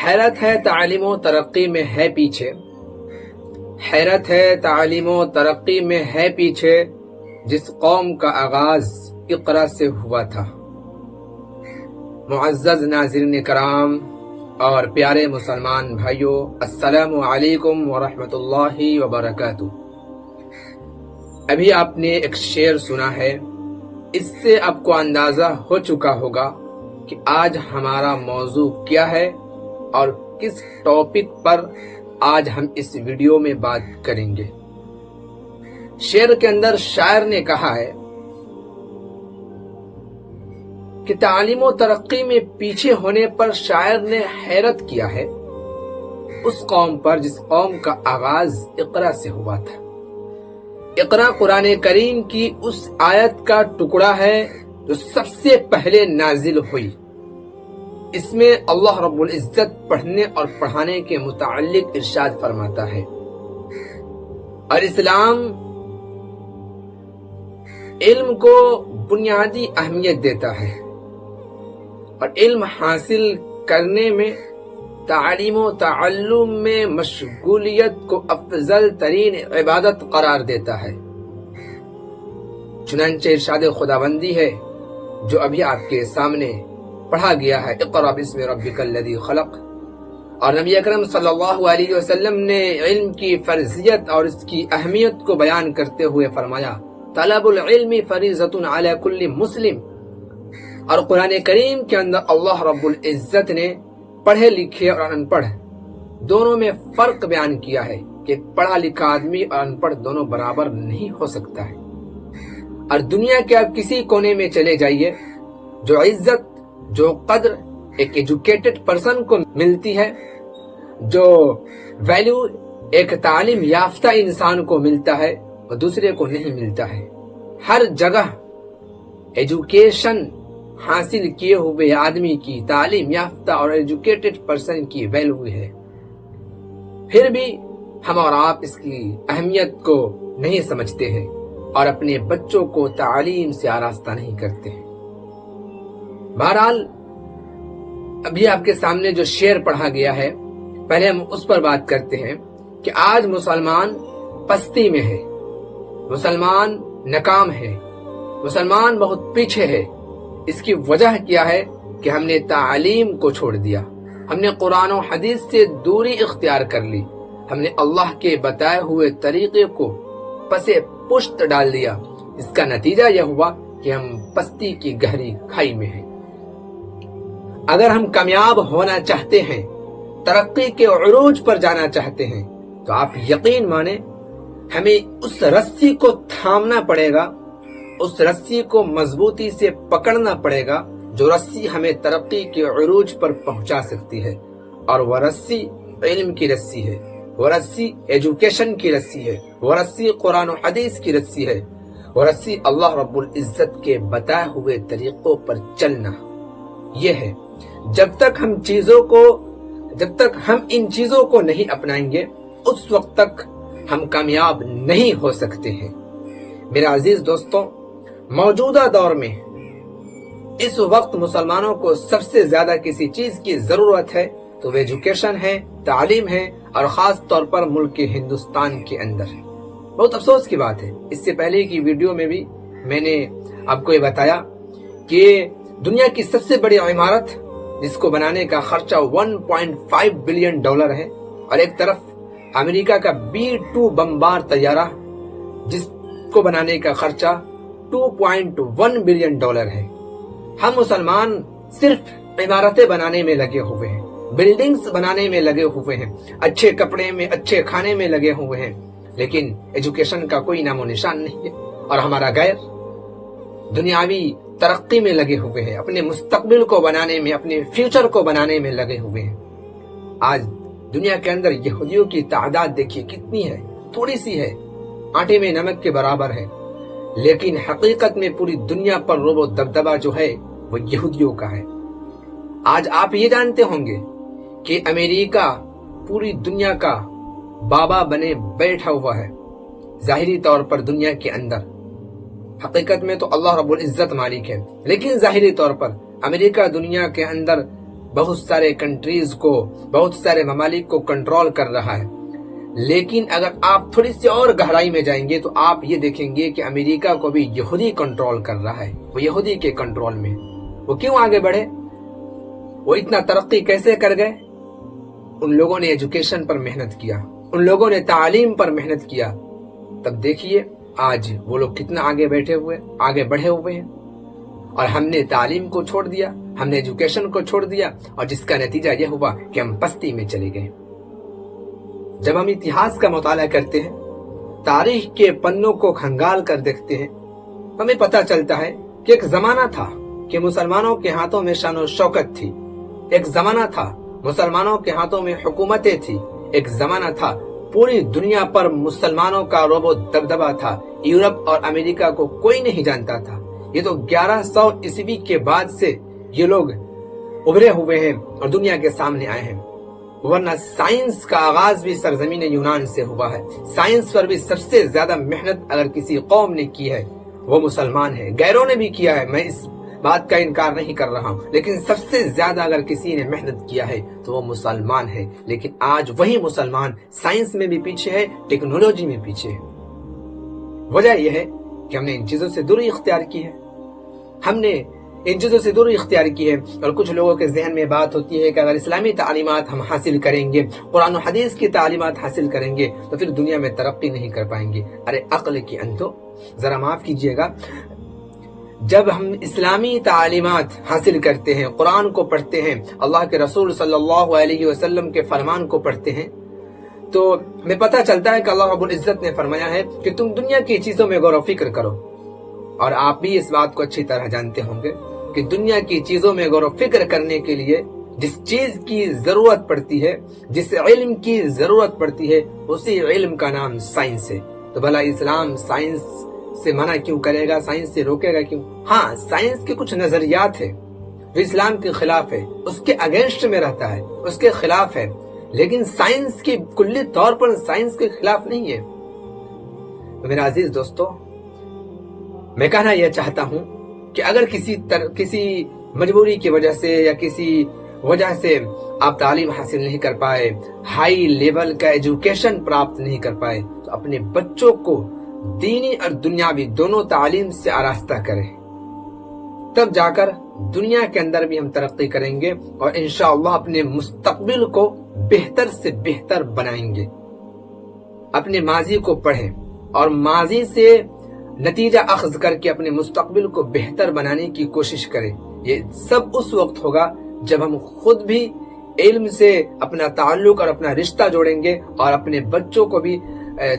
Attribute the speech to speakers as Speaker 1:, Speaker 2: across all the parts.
Speaker 1: حیرت ہے تعلیم و ترقی میں ہے پیچھے، حیرت ہے تعلیم و ترقی میں ہے پیچھے، جس قوم کا آغاز اقرا سے ہوا تھا۔ معزز ناظرین کرام اور پیارے مسلمان بھائیوں، السلام علیکم ورحمۃ اللہ وبرکاتہ۔ ابھی آپ نے ایک شعر سنا ہے، اس سے آپ کو اندازہ ہو چکا ہوگا کہ آج ہمارا موضوع کیا ہے اور کس ٹاپک پر آج ہم اس ویڈیو میں بات کریں گے۔ شعر کے اندر شاعر نے کہا ہے کہ تعلیم و ترقی میں پیچھے ہونے پر شاعر نے حیرت کیا ہے اس قوم پر جس قوم کا آغاز اقرا سے ہوا تھا۔ اقرا قرآن کریم کی اس آیت کا ٹکڑا ہے جو سب سے پہلے نازل ہوئی۔ اس میں اللہ رب العزت پڑھنے اور پڑھانے کے متعلق ارشاد فرماتا ہے، اور اسلام علم کو بنیادی اہمیت دیتا ہے اور علم حاصل کرنے میں تعلیم و تعلم میں مشغولیت کو افضل ترین عبادت قرار دیتا ہے۔ چنانچہ ارشاد خداوندی ہے جو ابھی آپ کے سامنے پڑھا گیا ہے، اقرأ باسم ربک الذی خلق، اور نبی اکرم صلی اللہ علیہ وسلم نے علم کی فرضیت اور اس کی اہمیت کو بیان کرتے ہوئے فرمایا، طلب العلم فریضۃ علی کل مسلم۔ اور قرآن کریم کے اندر اللہ رب العزت نے پڑھے لکھے اور ان پڑھ دونوں میں فرق بیان کیا ہے کہ پڑھا لکھا آدمی اور ان پڑھ دونوں برابر نہیں ہو سکتا ہے۔ اور دنیا کے آپ کسی کونے میں چلے جائیے، جو عزت جو قدر ایک ایجوکیٹڈ پرسن کو ملتی ہے، جو ویلیو ایک تعلیم یافتہ انسان کو ملتا ہے، وہ دوسرے کو نہیں ملتا ہے۔ ہر جگہ ایجوکیشن حاصل کیے ہوئے آدمی کی، تعلیم یافتہ اور ایجوکیٹڈ پرسن کی ویلیو ہے، پھر بھی ہم اور آپ اس کی اہمیت کو نہیں سمجھتے ہیں اور اپنے بچوں کو تعلیم سے آراستہ نہیں کرتے ہیں۔ بہرحال ابھی آپ کے سامنے جو شعر پڑھا گیا ہے، پہلے ہم اس پر بات کرتے ہیں کہ آج مسلمان پستی میں ہے، مسلمان ناکام ہے، مسلمان بہت پیچھے ہے۔ اس کی وجہ کیا ہے کہ ہم نے تعلیم کو چھوڑ دیا، ہم نے قرآن و حدیث سے دوری اختیار کر لی، ہم نے اللہ کے بتائے ہوئے طریقے کو پسے پشت ڈال دیا۔ اس کا نتیجہ یہ ہوا کہ ہم پستی کی گہری کھائی میں ہیں۔ اگر ہم کامیاب ہونا چاہتے ہیں، ترقی کے عروج پر جانا چاہتے ہیں، تو آپ یقین مانیں ہمیں اس رسی کو تھامنا پڑے گا، اس رسی کو مضبوطی سے پکڑنا پڑے گا جو رسی ہمیں ترقی کے عروج پر پہنچا سکتی ہے، اور وہ رسی علم کی رسی ہے، وہ رسی ایجوکیشن کی رسی ہے، وہ رسی قرآن و حدیث کی رسی ہے، وہ رسی اللہ رب العزت کے بتائے ہوئے طریقوں پر چلنا۔ یہ ہے جب تک ہم ان چیزوں کو نہیں اپنائیں گے، اس وقت تک ہم کامیاب نہیں ہو سکتے ہیں۔ میرے عزیز دوستوں، موجودہ دور میں اس وقت مسلمانوں کو سب سے زیادہ کسی چیز کی ضرورت ہے تو وہ ایجوکیشن ہے، تعلیم ہے، اور خاص طور پر ملک ہندوستان کے اندر۔ بہت افسوس کی بات ہے، اس سے پہلے کی ویڈیو میں بھی میں نے آپ کو یہ بتایا کہ دنیا کی سب سے بڑی عمارت جس کو بنانے کا خرچہ 1.5 بلین ڈالر ہے، اور ایک طرف امریکہ کا B-2 بمبار طیارہ جس کو بنانے کا خرچہ 2.1 بلین ڈالر ہے۔ ہم مسلمان صرف عمارتیں بنانے میں لگے ہوئے ہیں، بلڈنگز بنانے میں لگے ہوئے ہیں، اچھے کپڑے میں، اچھے کھانے میں لگے ہوئے ہیں، لیکن ایجوکیشن کا کوئی نام و نشان نہیں ہے۔ اور ہمارا غیر دنیاوی ترقی میں لگے ہوئے ہیں، اپنے مستقبل کو بنانے میں، اپنے فیوچر کو بنانے میں لگے ہوئے ہیں۔ آج دنیا کے اندر یہودیوں کی تعداد دیکھیے کتنی ہے، تھوڑی سی ہے، آٹے میں نمک کے برابر ہے، لیکن حقیقت میں پوری دنیا پر رعب و دبدبہ جو ہے وہ یہودیوں کا ہے۔ آج آپ یہ جانتے ہوں گے کہ امریکہ پوری دنیا کا بابا بنے بیٹھا ہوا ہے، ظاہری طور پر دنیا کے اندر، حقیقت میں تو اللہ رب العزت مالک ہے، لیکن ظاہری طور پر امریکہ دنیا کے اندر بہت سارے کنٹریز کو، بہت سارے ممالک کو کنٹرول کر رہا ہے، لیکن اگر آپ تھوڑی سی اور گہرائی میں جائیں گے تو آپ یہ دیکھیں گے کہ امریکہ کو بھی یہودی کنٹرول کر رہا ہے، وہ یہودی کے کنٹرول میں۔ وہ کیوں آگے بڑھے؟ وہ اتنا ترقی کیسے کر گئے؟ ان لوگوں نے ایجوکیشن پر محنت کیا، ان لوگوں نے تعلیم پر محنت کیا۔ تب دیکھیے آج وہ لوگ کتنا آگے بڑھے ہوئے ہیں، اور ہم نے تعلیم کو چھوڑ دیا، ہم نے ایجوکیشن کو چھوڑ دیا، اور جس کا نتیجہ یہ ہوا کہ ہم پستی میں چلے گئے۔ جب ہم اتہاس کا مطالعہ کرتے ہیں، تاریخ کے پنوں کو کھنگال کر دیکھتے ہیں، ہمیں پتہ چلتا ہے کہ ایک زمانہ تھا کہ مسلمانوں کے ہاتھوں میں شان و شوکت تھی، ایک زمانہ تھا مسلمانوں کے ہاتھوں میں حکومتیں تھی، ایک زمانہ تھا پوری دنیا پر مسلمانوں کا رعب و دبدبہ تھا، یورپ اور امریکہ کو کوئی نہیں جانتا تھا۔ یہ تو 1100 عیسوی کے بعد سے یہ لوگ ابھرے ہوئے ہیں اور دنیا کے سامنے آئے ہیں، ورنہ سائنس کا آغاز بھی سرزمین یونان سے ہوا ہے۔ سائنس پر بھی سب سے زیادہ محنت اگر کسی قوم نے کی ہے وہ مسلمان ہے، غیروں نے بھی کیا ہے، میں اس بات کا انکار نہیں کر رہا ہوں، لیکن سب سے زیادہ اگر کسی نے محنت کیا ہے تو وہ مسلمان ہے۔ لیکن آج وہی مسلمان سائنس میں بھی پیچھے ہے، ٹیکنالوجی میں پیچھے ہے۔ وجہ یہ ہے کہ ہم نے ان چیزوں سے دوری اختیار کی ہے، اور کچھ لوگوں کے ذہن میں بات ہوتی ہے کہ اگر اسلامی تعلیمات ہم حاصل کریں گے، قرآن و حدیث کی تعلیمات حاصل کریں گے تو پھر دنیا میں ترقی نہیں کر پائیں گے۔ ارے عقل کی اندھو، ذرا معاف کیجئے گا، جب ہم اسلامی تعلیمات حاصل کرتے ہیں، قرآن کو پڑھتے ہیں، اللہ کے رسول صلی اللہ علیہ وسلم کے فرمان کو پڑھتے ہیں، تو ہمیں پتہ چلتا ہے کہ اللہ رب العزت نے فرمایا ہے کہ تم دنیا کی چیزوں میں غور و فکر کرو، اور آپ بھی اس بات کو اچھی طرح جانتے ہوں گے کہ دنیا کی چیزوں میں غور و فکر کرنے کے لیے جس چیز کی ضرورت پڑتی ہے، جس علم کی ضرورت پڑتی ہے، اسی علم کا نام سائنس ہے۔ تو بھلا اسلام سائنس سے منع کیوں کرے گا، سائنس سے روکے گا کیوں؟ ہاں، سائنس کے کچھ نظریات ہیں جو اسلام کے خلاف ہے، اس کے اگینسٹ میں رہتا ہے، اس کے خلاف ہے، لیکن سائنس کی کلی طور پر سائنس کے خلاف نہیں ہے۔ تو میرا عزیز دوستو، میں کہنا یہ چاہتا ہوں کہ اگر کسی مجبوری کی وجہ سے یا کسی وجہ سے آپ تعلیم حاصل نہیں کر پائے، ہائی لیول کا ایجوکیشن پراپت نہیں کر پائے، تو اپنے بچوں کو دینی اور دنیاوی دونوں تعلیم سے آراستہ کریں، تب جا کر دنیا کے اندر بھی ہم ترقی کریں گے اور انشاءاللہ اپنے مستقبل کو بہتر سے بہتر بنائیں گے۔ اپنے ماضی کو پڑھیں اور ماضی سے نتیجہ اخذ کر کے اپنے مستقبل کو بہتر بنانے کی کوشش کریں۔ یہ سب اس وقت ہوگا جب ہم خود بھی علم سے اپنا تعلق اور اپنا رشتہ جوڑیں گے اور اپنے بچوں کو بھی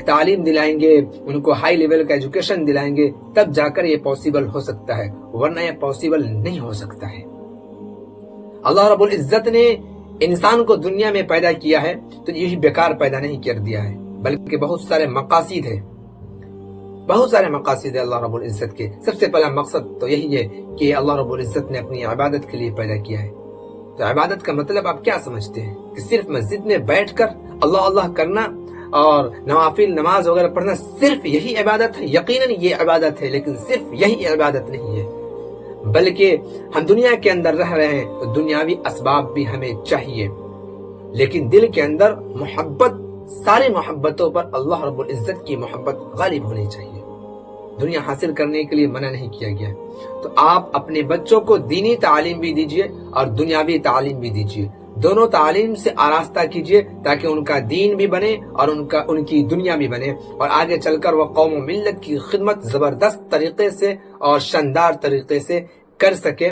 Speaker 1: تعلیم دلائیں گے، ان کو ہائی لیول کا ایجوکیشن دلائیں گے، تب جا کر یہ پاسبل ہو سکتا ہے، ورنہ یہ پاسبل نہیں ہو سکتا ہے۔ اللہ رب العزت نے انسان کو دنیا میں پیدا کیا ہے تو یہی بیکار پیدا نہیں کر دیا ہے، بلکہ بہت سارے مقاصد ہیں، اللہ رب العزت کے۔ سب سے پہلا مقصد تو یہی ہے کہ اللہ رب العزت نے اپنی عبادت کے لیے پیدا کیا ہے۔ تو عبادت کا مطلب آپ کیا سمجھتے ہیں؟ کہ صرف مسجد میں بیٹھ کر اللہ اللہ کرنا اور نوافل نماز وغیرہ پڑھنا صرف یہی عبادت ہے؟ یقیناً یہ عبادت ہے، لیکن صرف یہی عبادت نہیں ہے، بلکہ ہم دنیا کے اندر رہ رہے ہیں تو دنیاوی اسباب بھی ہمیں چاہیے، لیکن دل کے اندر محبت، ساری محبتوں پر اللہ رب العزت کی محبت غالب ہونی چاہیے۔ دنیا حاصل کرنے کے لیے منع نہیں کیا گیا، تو آپ اپنے بچوں کو دینی تعلیم بھی دیجیے اور دنیاوی تعلیم بھی دیجیے، دونوں تعلیم سے آراستہ کیجیے تاکہ ان کا دین بھی بنے اور ان کی دنیا بھی بنے، اور آگے چل کر وہ قوم و ملت کی خدمت زبردست طریقے سے اور شاندار طریقے سے کر سکے۔